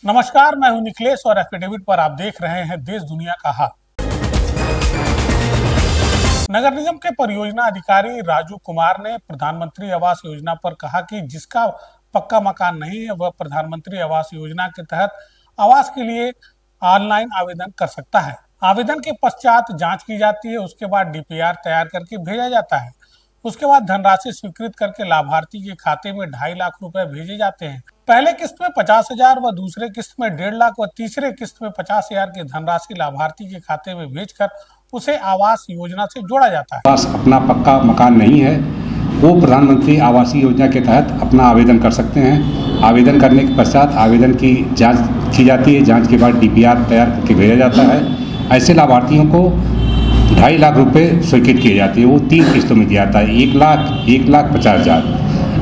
नमस्कार, मैं हूं निखिलेश और एफिडेविट पर आप देख रहे हैं देश दुनिया का हाल। नगर निगम के परियोजना अधिकारी राजू कुमार ने प्रधानमंत्री आवास योजना पर कहा कि जिसका पक्का मकान नहीं है वह प्रधानमंत्री आवास योजना के तहत आवास के लिए ऑनलाइन आवेदन कर सकता है। आवेदन के पश्चात जांच की जाती है, उसके बाद डीपीआर तैयार करके भेजा जाता है। उसके बाद धनराशि स्वीकृत करके लाभार्थी के खाते में 2.5 लाख रुपए भेजे जाते हैं। पहले किस्त में 50,000 व दूसरे किस्त में 1.5 लाख व तीसरे किस्त में 50,000 की धनराशि लाभार्थी के खाते में भेजकर उसे आवास योजना से जोड़ा जाता है। पास अपना पक्का मकान नहीं है वो प्रधानमंत्री आवास योजना के तहत अपना आवेदन कर सकते हैं। आवेदन करने के पश्चात आवेदन की जांच की जाती है। जांच के बाद डीपीआर तैयार करके भेजा जाता है। ऐसे लाभार्थियों को 2.5 लाख रुपए स्वीकृत किए जाते हैं। वो 3 किस्तों में दिया जाता है, 1 लाख, 1,50,000।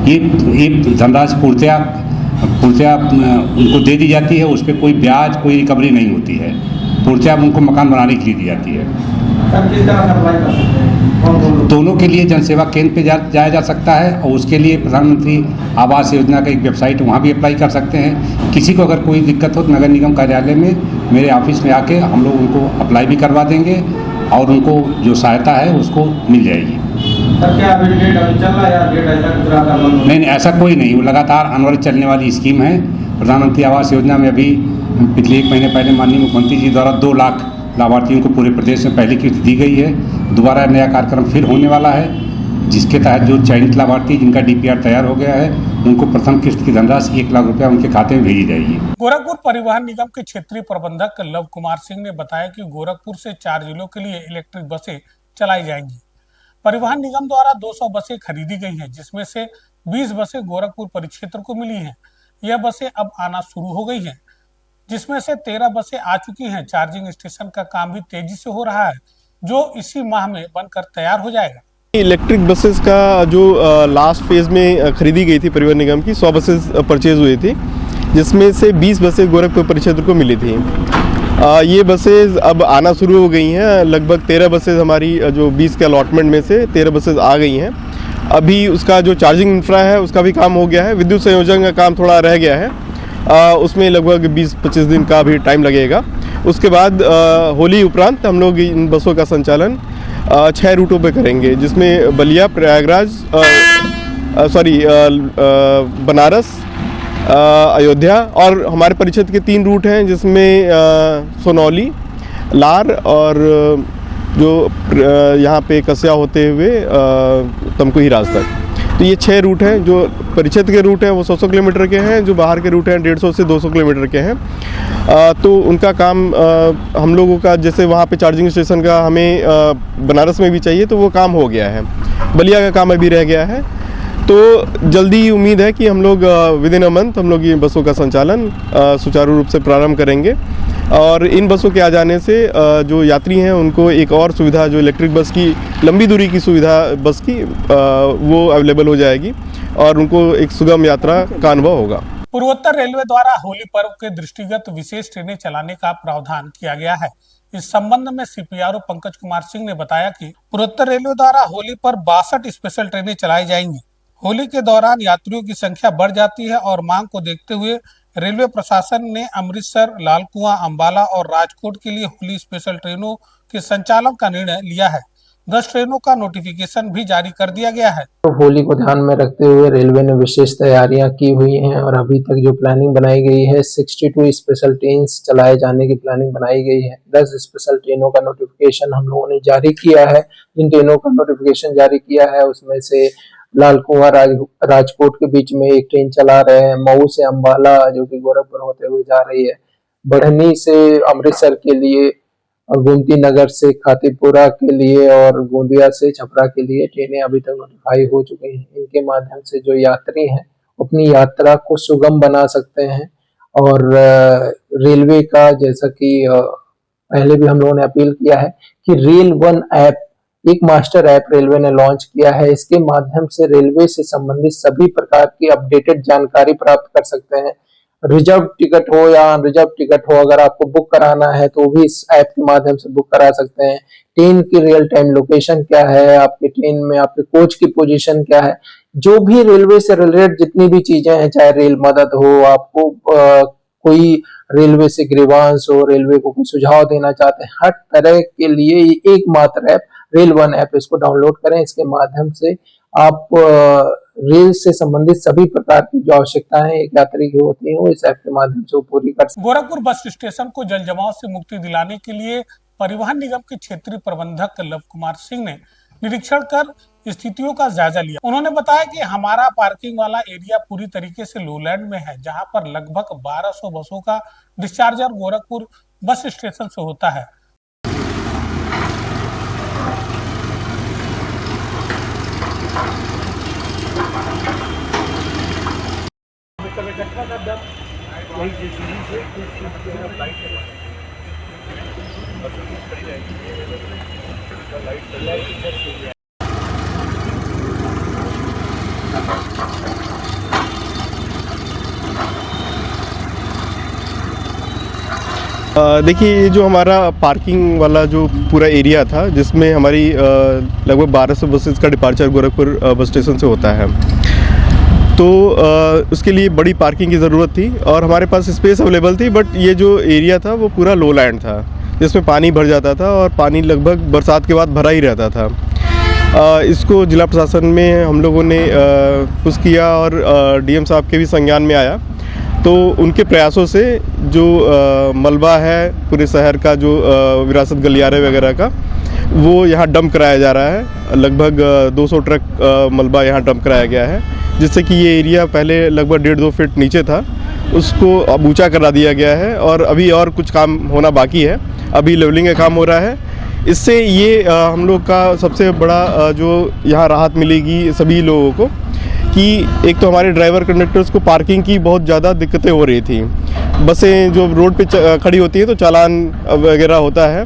ये धनराशि पूर्णतया उनको दे दी जाती है। उस पर कोई ब्याज, कोई रिकवरी नहीं होती है। पूर्णतया उनको मकान बनाने के लिए दी जाती है। दोनों के लिए जनसेवा केंद्र पे जाया जा सकता है और उसके लिए प्रधानमंत्री आवास योजना का एक वेबसाइट, वहाँ भी अप्लाई कर सकते हैं। किसी को अगर कोई दिक्कत हो तो नगर निगम कार्यालय में मेरे ऑफिस में आके हम लोग उनको अप्लाई भी करवा देंगे और उनको जो सहायता है उसको मिल जाएगी। क्या अभी डेट अभी चल रहा है या डेट ऐसा पूरा करना? नहीं, ऐसा कोई नहीं। वो लगातार अनवरत चलने वाली स्कीम है। प्रधानमंत्री आवास योजना में अभी पिछले 1 महीने पहले माननीय मुख्यमंत्री जी द्वारा 2 लाख लाभार्थियों को पूरे प्रदेश में पहली किस्त दी गई है। दोबारा नया कार्यक्रम फिर होने वाला है, जिसके तहत जो चयनित लाभार्थी जिनका डीपीआर तैयार हो गया है उनको प्रथम किस्त की धनराशि 1 लाख रुपया उनके खाते में भेजी जाएगी। गोरखपुर परिवहन निगम के क्षेत्रीय प्रबंधक लव कुमार सिंह ने बताया कि गोरखपुर से 4 जिलों के लिए इलेक्ट्रिक बसें चलाई जाएंगी। परिवहन निगम द्वारा 200 बसें खरीदी गई हैं, जिसमें से 20 बसें गोरखपुर परिक्षेत्र को मिली हैं। यह बसें अब आना शुरू हो गई हैं, जिसमें से 13 बसें आ चुकी हैं। चार्जिंग स्टेशन का काम भी तेजी से हो रहा है, जो इसी माह में बनकर तैयार हो जाएगा। इलेक्ट्रिक बसेस का जो लास्ट फेज में खरीदी गई थी परिवहन निगम की 100 बसेस परचेज हुई थी, जिसमें से 20 बसें गोरखपुर परिक्षेत्र को मिली थी। ये बसेस अब आना शुरू हो गई हैं। लगभग 13 बसेस हमारी जो 20 के अलॉटमेंट में से 13 बसेस आ गई हैं। अभी उसका जो चार्जिंग इंफ्रा है उसका भी काम हो गया है। विद्युत संयोजन का काम थोड़ा रह गया है, उसमें लगभग 20-25 दिन का भी टाइम लगेगा। उसके बाद होली उपरांत हम लोग इन बसों का संचालन 6 रूटों पे करेंगे, जिसमें बलिया, प्रयागराज, बनारस, अयोध्या और हमारे परिक्षेत्र के 3 रूट हैं, जिसमें सोनौली, लार और जो यहाँ पे कस्या होते हुए तमकुही राज तक। तो ये 6 रूट हैं। जो परिक्षेत्र के रूट हैं वो 100 किलोमीटर के हैं, जो बाहर के रूट हैं 150 से 200 किलोमीटर के हैं। तो उनका काम हम लोगों का, जैसे वहाँ पे चार्जिंग स्टेशन का हमें बनारस में भी चाहिए, तो वो काम हो गया है। बलिया का काम अभी रह गया है। तो जल्दी उम्मीद है कि हम लोग विद इन अ मंथ हम लोग ये बसों का संचालन सुचारू रूप से प्रारंभ करेंगे और इन बसों के आ जाने से जो यात्री हैं उनको एक और सुविधा, जो इलेक्ट्रिक बस की लंबी दूरी की सुविधा बस की, वो अवेलेबल हो जाएगी और उनको एक सुगम यात्रा का अनुभव होगा। पूर्वोत्तर रेलवे द्वारा होली पर्व के दृष्टिगत विशेष ट्रेनें चलाने का प्रावधान किया गया है। इस संबंध में सीपीआरओ पंकज कुमार सिंह ने बताया कि पूर्वोत्तर रेलवे द्वारा होली पर 62 स्पेशल ट्रेनें चलाई जाएंगी। होली के दौरान यात्रियों की संख्या बढ़ जाती है और मांग को देखते हुए रेलवे प्रशासन ने अमृतसर, लालकुआं, अंबाला और राजकोट के लिए होली स्पेशल ट्रेनों के संचालन का निर्णय लिया है। 10 ट्रेनों का नोटिफिकेशन भी जारी कर दिया गया है। तो होली को ध्यान में रखते हुए रेलवे ने विशेष तैयारियां की हुई हैं और अभी तक जो प्लानिंग बनाई गई है 62 स्पेशल ट्रेन चलाए जाने की प्लानिंग बनाई गई है। 10 स्पेशल ट्रेनों का नोटिफिकेशन हम लोगों ने जारी किया है। इन ट्रेनों का नोटिफिकेशन जारी किया है, उसमें से लालकुआं राजकोट के बीच में एक ट्रेन चला रहे हैं। मऊ से अंबाला जो कि गोरखपुर होते हुए जा रही है। बढ़नी से अमृतसर के लिए, गोमती नगर से खातीपुरा के लिए और गोंदिया से छपरा के लिए ट्रेनें अभी तक नोटिफाई हो चुकी हैं। इनके माध्यम से जो यात्री हैं अपनी यात्रा को सुगम बना सकते हैं। और रेलवे का, जैसा कि पहले भी हम लोगों ने अपील किया है कि रेल वन ऐप, एक मास्टर ऐप रेलवे ने लॉन्च किया है। इसके माध्यम से रेलवे से संबंधित सभी प्रकार की अपडेटेड जानकारी प्राप्त कर सकते हैं। रिजर्व टिकट हो या अनरिजर्व टिकट हो, अगर आपको बुक कराना है तो भी इस ऐप के माध्यम से बुक करा सकते हैं। ट्रेन की रियल टाइम लोकेशन क्या है, आपके ट्रेन में आपके कोच की पोजीशन क्या है, जो भी रेलवे से रिलेटेड जितनी भी चीजें हैं, चाहे रेल मदद हो, आपको कोई रेलवे से ग्रीवांस हो, रेलवे को कोई सुझाव देना चाहते हैं, हर तरह के लिए ये एकमात्र ऐप रेल वन ऐप, इसको डाउनलोड करें। इसके माध्यम से आप रेल से संबंधित सभी प्रकार की जो आवश्यकताएं एक यात्री की होती हैं वो इस ऐप के माध्यम से पूरी कर सकते हैं। गोरखपुर बस स्टेशन को जल जमाव से मुक्ति दिलाने के लिए परिवहन निगम के क्षेत्रीय प्रबंधक लव कुमार सिंह ने निरीक्षण कर स्थितियों का जायजा लिया। उन्होंने बताया कि हमारा पार्किंग वाला एरिया पूरी तरीके से लोलैंड में है, जहां पर लगभग 1200 बसों का डिस्चार्जर गोरखपुर बस स्टेशन से होता है। देखिए, ये जो हमारा पार्किंग वाला जो पूरा एरिया था, जिसमें हमारी लगभग 1200 बसेस का डिपार्चर गोरखपुर बस स्टेशन से होता है, तो उसके लिए बड़ी पार्किंग की ज़रूरत थी और हमारे पास स्पेस अवेलेबल थी। बट ये जो एरिया था वो पूरा लो लैंड था, जिसमें पानी भर जाता था और पानी लगभग बरसात के बाद भरा ही रहता था। इसको जिला प्रशासन में हम लोगों ने पुश किया और डीएम साहब के भी संज्ञान में आया, तो उनके प्रयासों से जो मलबा है पूरे शहर का, जो विरासत गलियारे वगैरह का, वो यहाँ डंप कराया जा रहा है। लगभग 200 ट्रक मलबा यहाँ डंप कराया गया है, जिससे कि ये एरिया पहले लगभग 1.5-2 फीट नीचे था, उसको अब ऊँचा करा दिया गया है और अभी और कुछ काम होना बाकी है। अभी लेवलिंग का काम हो रहा है। इससे ये हम लोग का सबसे बड़ा जो यहाँ राहत मिलेगी सभी लोगों को, कि एक तो हमारे ड्राइवर कंडक्टर्स को पार्किंग की बहुत ज़्यादा दिक्कतें हो रही थी। बसें जो रोड पे खड़ी होती हैं तो चालान वगैरह होता है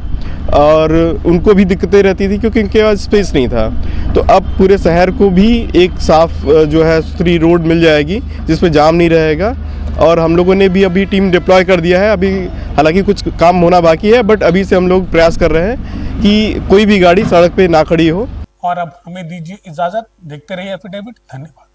और उनको भी दिक्कतें रहती थी क्योंकि इनके पास स्पेस नहीं था। तो अब पूरे शहर को भी एक साफ़ जो है सुथरी रोड मिल जाएगी, जिसमें जाम नहीं रहेगा। और हम लोगों ने भी अभी टीम डिप्लॉय कर दिया है। अभी हालांकि कुछ काम होना बाकी है, बट अभी से हम लोग प्रयास कर रहे हैं कि कोई भी गाड़ी सड़क पे ना खड़ी हो। और अब हमें दीजिए इजाजत, देखते रहिए एफिडेविट। धन्यवाद।